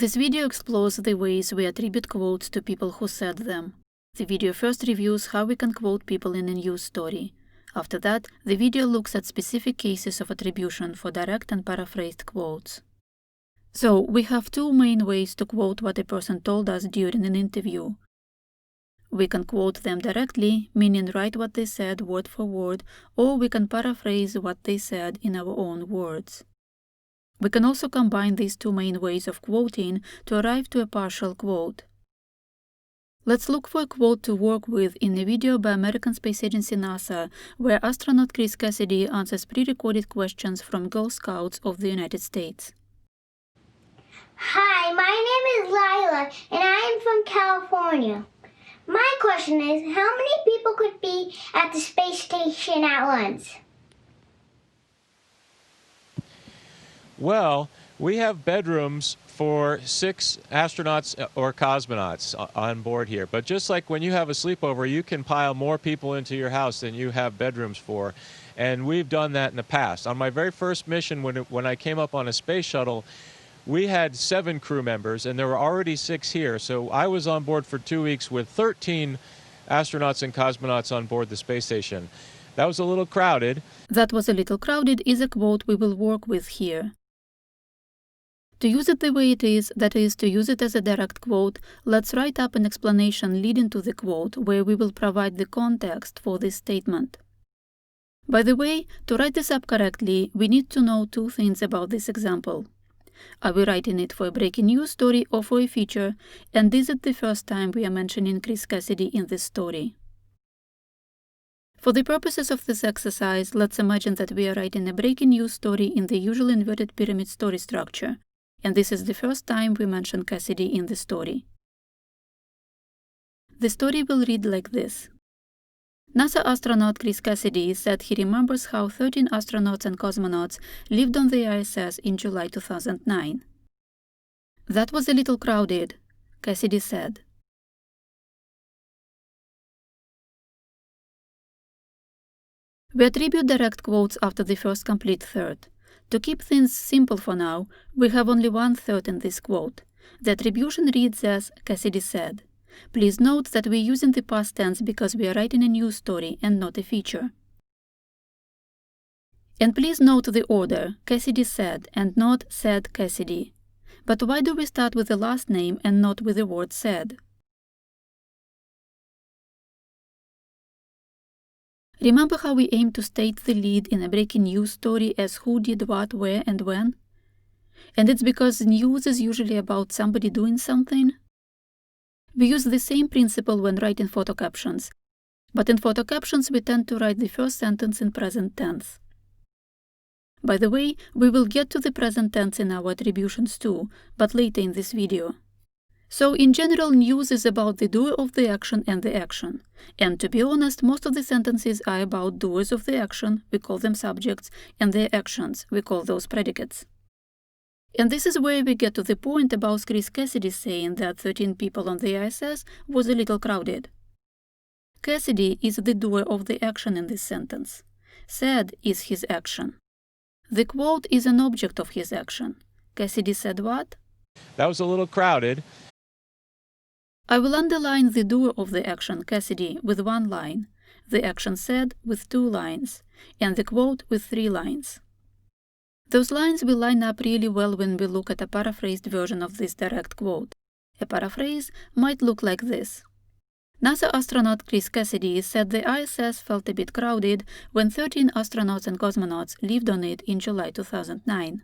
This video explores the ways we attribute quotes to people who said them. The video first reviews how we can quote people in a news story. After that, the video looks at specific cases of attribution for direct and paraphrased quotes. So, we have two main ways to quote what a person told us during an interview. We can quote them directly, meaning write what they said word for word, or we can paraphrase what they said in our own words. We can also combine these two main ways of quoting to arrive to a partial quote. Let's look for a quote to work with in a video by American Space Agency NASA, where astronaut Chris Cassidy answers pre-recorded questions from Girl Scouts of the United States. Hi, my name is Lila, and I am from California. My question is, how many people could be at the space station at once? Well, we have bedrooms for 6 astronauts or cosmonauts on board here. But just like when you have a sleepover, you can pile more people into your house than you have bedrooms for. And we've done that in the past. On my very first mission, when I came up on a space shuttle, we had 7 crew members, and there were already 6 here. So I was on board for 2 weeks with 13 astronauts and cosmonauts on board the space station. That was a little crowded. That was a little crowded is a quote we will work with here. To use it the way it is, that is, to use it as a direct quote, let's write up an explanation leading to the quote where we will provide the context for this statement. By the way, to write this up correctly, we need to know 2 things about this example. Are we writing it for a breaking news story or for a feature, and is it the first time we are mentioning Chris Cassidy in this story? For the purposes of this exercise, let's imagine that we are writing a breaking news story in the usual inverted pyramid story structure, and this is the first time we mention Cassidy in the story. The story will read like this. NASA astronaut Chris Cassidy said he remembers how 13 astronauts and cosmonauts lived on the ISS in July 2009. That was a little crowded, Cassidy said. We attribute direct quotes after the first complete third. To keep things simple for now, we have only 1/3 in this quote. The attribution reads as Cassidy said. Please note that we're using the past tense because we are writing a news story and not a feature. And please note the order, Cassidy said and not said Cassidy. But why do we start with the last name and not with the word said? Remember how we aim to state the lead in a breaking news story as who did what, where, and when? And it's because news is usually about somebody doing something? We use the same principle when writing photo captions, but in photo captions we tend to write the first sentence in present tense. By the way, we will get to the present tense in our attributions too, but later in this video. So in general, news is about the doer of the action and the action. And to be honest, most of the sentences are about doers of the action, we call them subjects, and their actions, we call those predicates. And this is where we get to the point about Chris Cassidy saying that 13 people on the ISS was a little crowded. Cassidy is the doer of the action in this sentence. Said is his action. The quote is an object of his action. Cassidy said what? That was a little crowded. I will underline the doer of the action, Cassidy, with 1 line, the action said with 2 lines, and the quote with 3 lines. Those lines will line up really well when we look at a paraphrased version of this direct quote. A paraphrase might look like this. NASA astronaut Chris Cassidy said the ISS felt a bit crowded when 13 astronauts and cosmonauts lived on it in July 2009.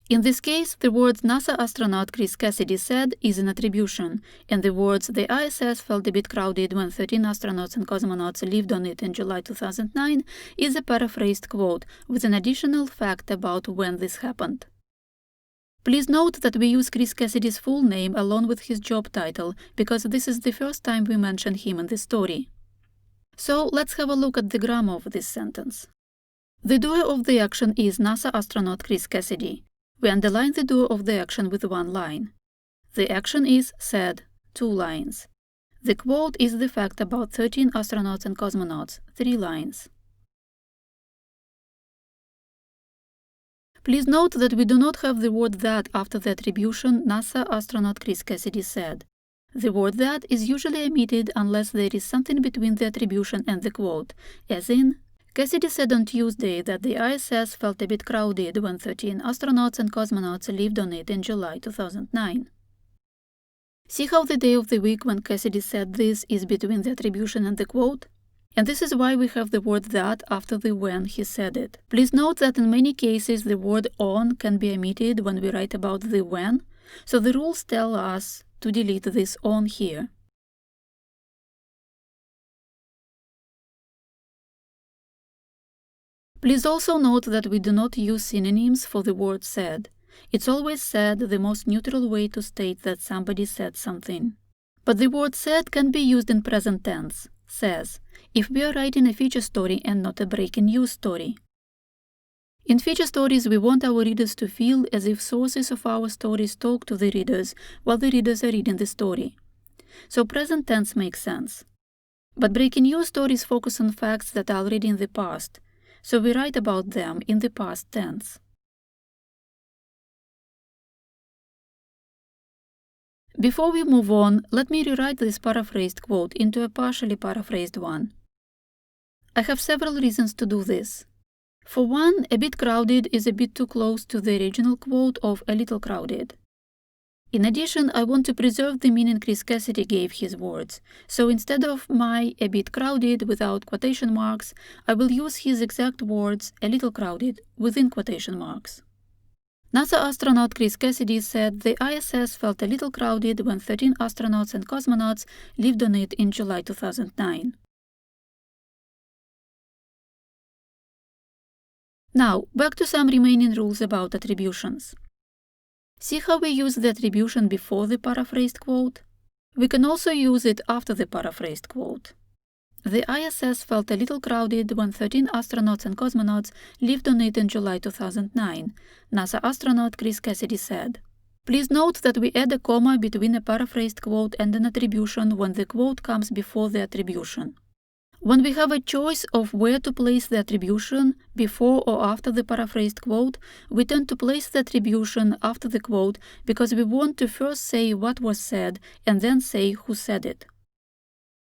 In this case, the words NASA astronaut Chris Cassidy said is an attribution, and the words the ISS felt a bit crowded when 13 astronauts and cosmonauts lived on it in July 2009 is a paraphrased quote with an additional fact about when this happened. Please note that we use Chris Cassidy's full name along with his job title because this is the first time we mention him in the story. So let's have a look at the grammar of this sentence. The doer of the action is NASA astronaut Chris Cassidy. We underline the doer of the action with 1 line. The action is said, 2 lines. The quote is the fact about 13 astronauts and cosmonauts, 3 lines. Please note that we do not have the word that after the attribution, NASA astronaut Chris Cassidy said. The word that is usually omitted unless there is something between the attribution and the quote, as in, Cassidy said on Tuesday that the ISS felt a bit crowded when 13 astronauts and cosmonauts lived on it in July 2009. See how the day of the week when Cassidy said this is between the attribution and the quote? And this is why we have the word that after the when he said it. Please note that in many cases the word on can be omitted when we write about the when, so the rules tell us to delete this on here. Please also note that we do not use synonyms for the word said. It's always said, the most neutral way to state that somebody said something. But the word said can be used in present tense, says, if we are writing a feature story and not a breaking news story. In feature stories, we want our readers to feel as if sources of our stories talk to the readers while the readers are reading the story. So present tense makes sense. But breaking news stories focus on facts that are already in the past, so we write about them in the past tense. Before we move on, let me rewrite this paraphrased quote into a partially paraphrased one. I have several reasons to do this. For one, a bit crowded is a bit too close to the original quote of a little crowded. In addition, I want to preserve the meaning Chris Cassidy gave his words, so instead of my a bit crowded without quotation marks, I will use his exact words a little crowded within quotation marks. NASA astronaut Chris Cassidy said the ISS felt a little crowded when 13 astronauts and cosmonauts lived on it in July 2009. Now, back to some remaining rules about attributions. See how we use the attribution before the paraphrased quote? We can also use it after the paraphrased quote. The ISS felt a little crowded when 13 astronauts and cosmonauts lived on it in July 2009, NASA astronaut Chris Cassidy said. Please note that we add a comma between a paraphrased quote and an attribution when the quote comes before the attribution. When we have a choice of where to place the attribution, before or after the paraphrased quote, we tend to place the attribution after the quote because we want to first say what was said and then say who said it.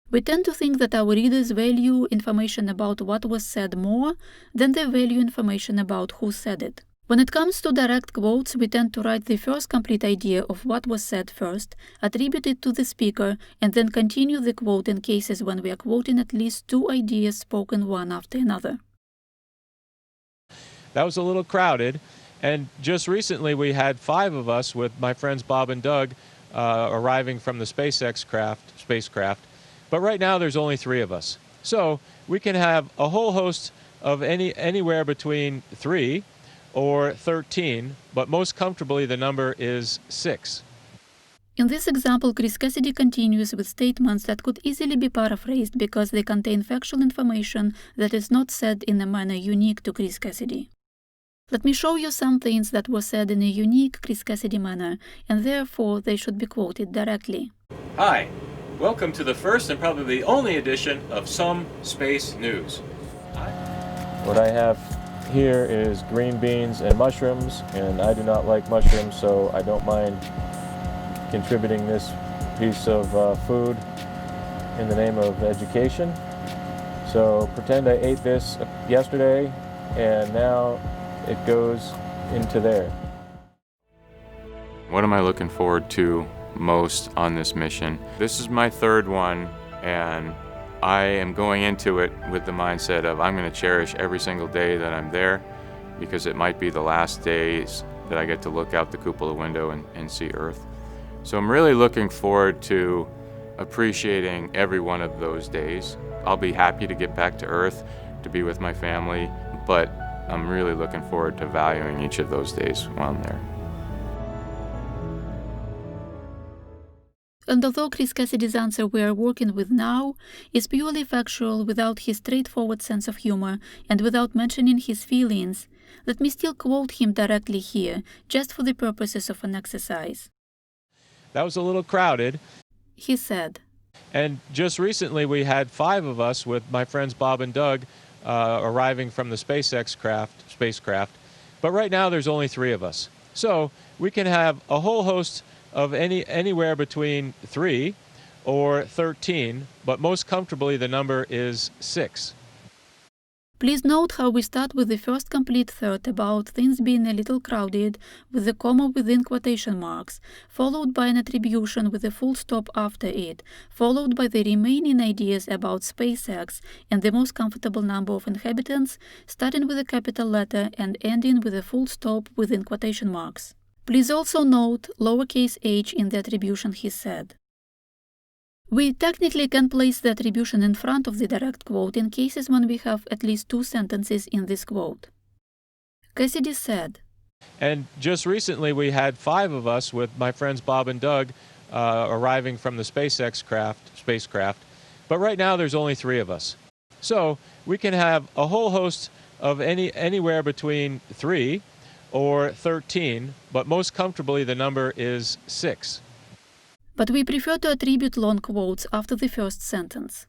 We tend to think that our readers value information about what was said more than they value information about who said it. When it comes to direct quotes, we tend to write the first complete idea of what was said first, attribute it to the speaker, and then continue the quote in cases when we are quoting at least two ideas spoken one after another. That was a little crowded, and just recently we had 5 of us with my friends Bob and Doug arriving from the spacecraft, but right now there's only 3 of us. So we can have a whole host of anywhere between 3 or 13, but most comfortably the number is 6. In this example, Chris Cassidy continues with statements that could easily be paraphrased because they contain factual information that is not said in a manner unique to Chris Cassidy. Let me show you some things that were said in a unique Chris Cassidy manner, and therefore they should be quoted directly. Hi, welcome to the first and probably the only edition of Some Space News. What I have here is green beans and mushrooms, and I do not like mushrooms, so I don't mind contributing this piece of food in the name of education. So pretend I ate this yesterday and now it goes into there. What am I looking forward to most on this mission? This is my 3rd one, and I am going into it with the mindset of I'm going to cherish every single day that I'm there, because it might be the last days that I get to look out the cupola window and see Earth. So I'm really looking forward to appreciating every one of those days. I'll be happy to get back to Earth, to be with my family, but I'm really looking forward to valuing each of those days while I'm there. And although Chris Cassidy's answer we are working with now is purely factual without his straightforward sense of humor and without mentioning his feelings, let me still quote him directly here, just for the purposes of an exercise. That was a little crowded, He said. And just recently we had 5 of us with my friends Bob and Doug arriving from the spacecraft, But right now there's only 3 of us. So we can have a whole host of anywhere between 3 or 13, but most comfortably the number is 6. Please note how we start with the first complete third about things being a little crowded with the comma within quotation marks, followed by an attribution with a full stop after it, followed by the remaining ideas about SpaceX and the most comfortable number of inhabitants, starting with a capital letter and ending with a full stop within quotation marks. Please also note lowercase h in the attribution he said. We technically can place the attribution in front of the direct quote in cases when we have at least 2 sentences in this quote. Cassidy said, And just recently we had 5 of us with my friends Bob and Doug arriving from the SpaceX spacecraft, but right now there's only 3 of us. So we can have a whole host of anywhere between 3 or 13, but most comfortably the number is 6. But we prefer to attribute long quotes after the first sentence.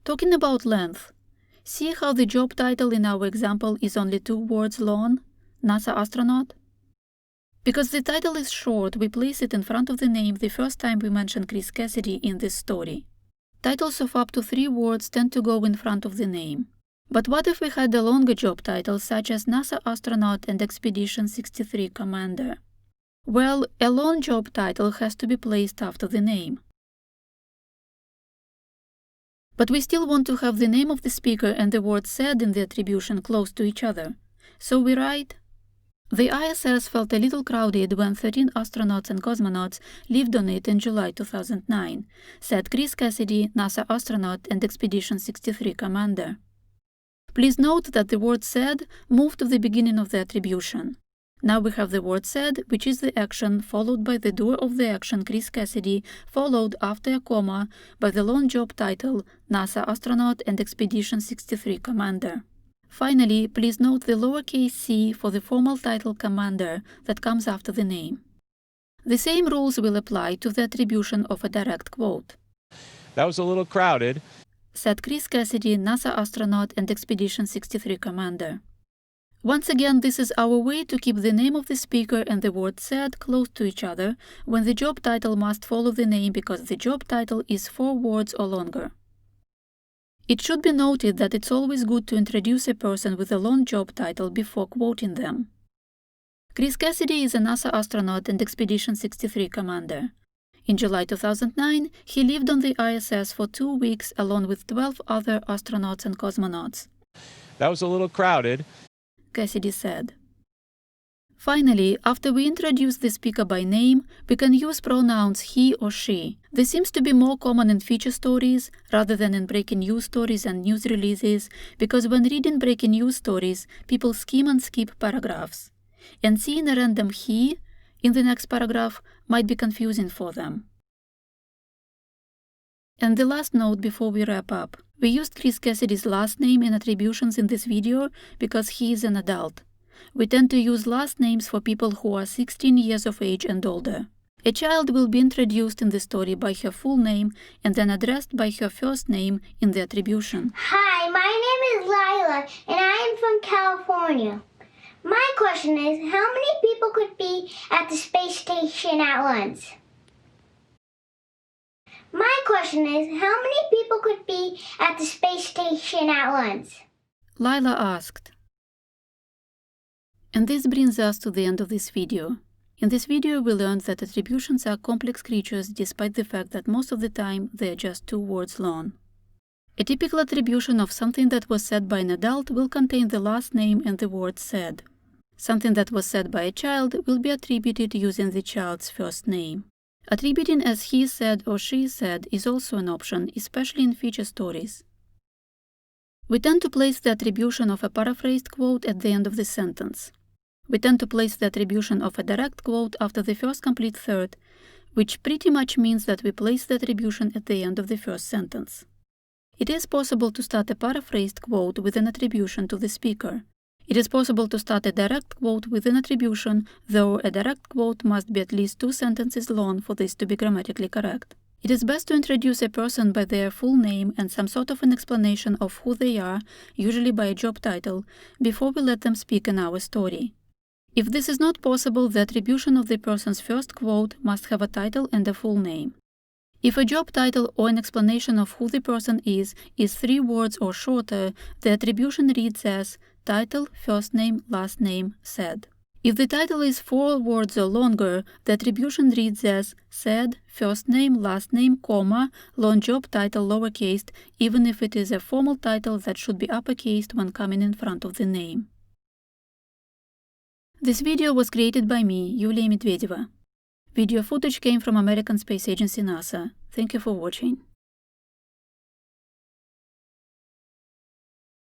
Talking about length, see how the job title in our example is only 2 words long, NASA astronaut? Because the title is short, we place it in front of the name the first time we mention Chris Cassidy in this story. Titles of up to 3 words tend to go in front of the name. But what if we had a longer job title such as NASA astronaut and Expedition 63 commander? Well, a long job title has to be placed after the name. But we still want to have the name of the speaker and the word said in the attribution close to each other. So we write, the ISS felt a little crowded when 13 astronauts and cosmonauts lived on it in July 2009, said Chris Cassidy, NASA astronaut and Expedition 63 commander. Please note that the word said moved to the beginning of the attribution. Now we have the word said, which is the action, followed by the doer of the action, Chris Cassidy, followed after a comma by the long job title, NASA astronaut and Expedition 63 commander. Finally, please note the lowercase c for the formal title commander that comes after the name. The same rules will apply to the attribution of a direct quote. That was a little crowded, said Chris Cassidy, NASA astronaut and Expedition 63 commander. Once again, this is our way to keep the name of the speaker and the word said close to each other when the job title must follow the name because the job title is 4 words or longer. It should be noted that it's always good to introduce a person with a long job title before quoting them. Chris Cassidy is a NASA astronaut and Expedition 63 commander. In July 2009, he lived on the ISS for 2 weeks along with 12 other astronauts and cosmonauts. That was a little crowded, Cassidy said. Finally, after we introduce the speaker by name, we can use pronouns he or she. This seems to be more common in feature stories rather than in breaking news stories and news releases, because when reading breaking news stories, people skim and skip paragraphs. And seeing a random he in the next paragraph might be confusing for them. And the last note before we wrap up. We used Chris Cassidy's last name in attributions in this video because he is an adult. We tend to use last names for people who are 16 years of age and older. A child will be introduced in the story by her full name and then addressed by her first name in the attribution. Hi, my name is Lila, and I am from California. My question is, how many people could be at the space station at once? My question is, how many people could be at the space station at once? Lila asked. And this brings us to the end of this video. In this video, we learned that attributions are complex creatures despite the fact that most of the time they are just 2 words long. A typical attribution of something that was said by an adult will contain the last name and the word said. Something that was said by a child will be attributed using the child's first name. Attributing as he said or she said is also an option, especially in feature stories. We tend to place the attribution of a paraphrased quote at the end of the sentence. We tend to place the attribution of a direct quote after the first complete third, which pretty much means that we place the attribution at the end of the first sentence. It is possible to start a paraphrased quote with an attribution to the speaker. It is possible to start a direct quote with an attribution, though a direct quote must be at least 2 sentences long for this to be grammatically correct. It is best to introduce a person by their full name and some sort of an explanation of who they are, usually by a job title, before we let them speak in our story. If this is not possible, the attribution of the person's first quote must have a title and a full name. If a job title or an explanation of who the person is 3 words or shorter, the attribution reads as title, first name, last name, said. If the title is 4 words or longer, the attribution reads as said, first name, last name, comma, long job title lowercase, even if it is a formal title that should be uppercased when coming in front of the name. This video was created by me, Yulia Medvedeva. Video footage came from American Space Agency NASA. Thank you for watching.